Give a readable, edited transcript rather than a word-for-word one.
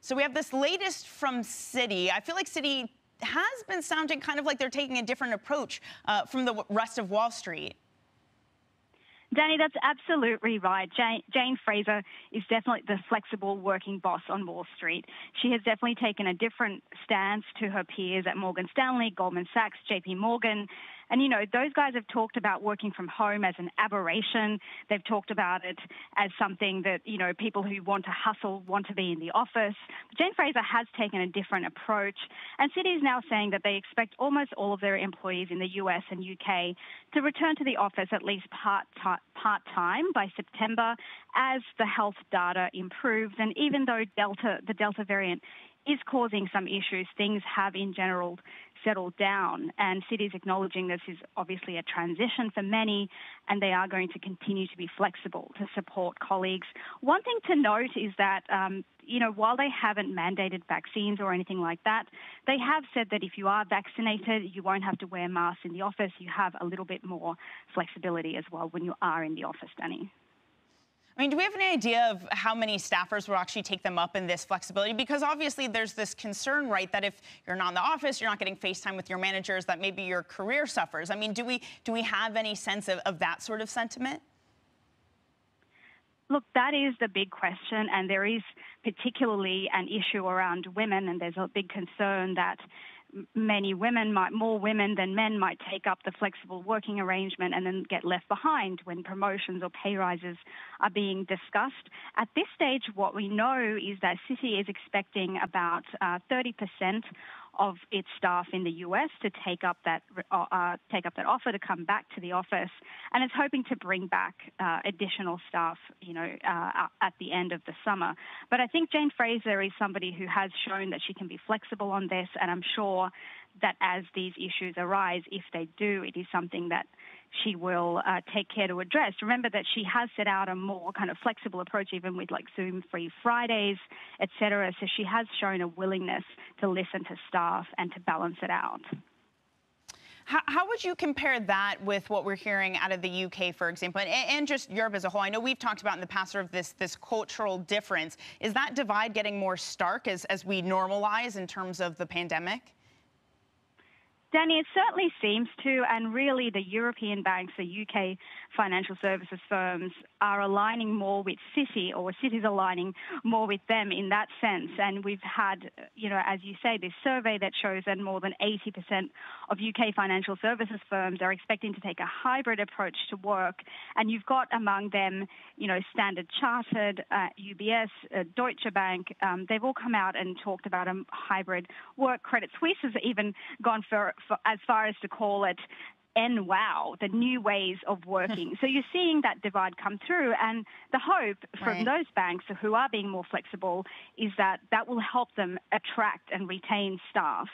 So we have this latest from Citi. I feel like Citi has been sounding kind of like they're taking a different approach from the rest of Wall Street. Danny, that's absolutely right. Jane Fraser is definitely the flexible working boss on Wall Street. She has definitely taken a different stance to her peers at Morgan Stanley, Goldman Sachs, JP Morgan. And, you know, those guys have talked about working from home as an aberration. They've talked about it as something that, you know, people who want to hustle want to be in the office. But Jane Fraser has taken a different approach. And Citi is now saying that they expect almost all of their employees in the US and UK to return to the office at least part-time by September as the health data improves. And even though the Delta variant is causing some issues, things have in general settled down, and Citi is acknowledging this is obviously a transition for many, and they are going to continue to be flexible to support colleagues. One thing to note is that, you know, while they haven't mandated vaccines or anything like that, they have said that if you are vaccinated, you won't have to wear masks in the office. You have a little bit more flexibility as well when you are in the office, Danny. I mean, do we have any idea of how many staffers will actually take them up in this flexibility? Because obviously there's this concern, right, that if you're not in the office, you're not getting FaceTime with your managers, that maybe your career suffers. I mean, do we have any sense of that sort of sentiment? Look, that is the big question, and there is particularly an issue around women, and there's a big concern that more women than men might take up the flexible working arrangement and then get left behind when promotions or pay rises are being discussed. At this stage, what we know is that Citi is expecting about 30% of its staff in the US to take up that offer to come back to the office, and it's hoping to bring back additional staff, you know, at the end of the summer. But I think Jane Fraser is somebody who has shown that she can be flexible on this, and I'm sure that as these issues arise, if they do, it is something that she will take care to address. Remember that she has set out a more kind of flexible approach, even with like Zoom-free Fridays, et cetera. So she has shown a willingness to listen to staff and to balance it out. How would you compare that with what we're hearing out of the UK, for example, and just Europe as a whole? I know we've talked about in the past sort of this cultural difference. Is that divide getting more stark as we normalize in terms of the pandemic? Danny, it certainly seems to, and really the European banks, the UK financial services firms are aligning more with Citi, or Citi's aligning more with them in that sense. And we've had, you know, as you say, this survey that shows that more than 80% of UK financial services firms are expecting to take a hybrid approach to work. And you've got among them, you know, Standard Chartered, UBS, Deutsche Bank. They've all come out and talked about a hybrid work. Credit Suisse has even gone for as far as to call it NWOW, the new ways of working. So you're seeing that divide come through, and the hope from those banks who are being more flexible is that that will help them attract and retain staff.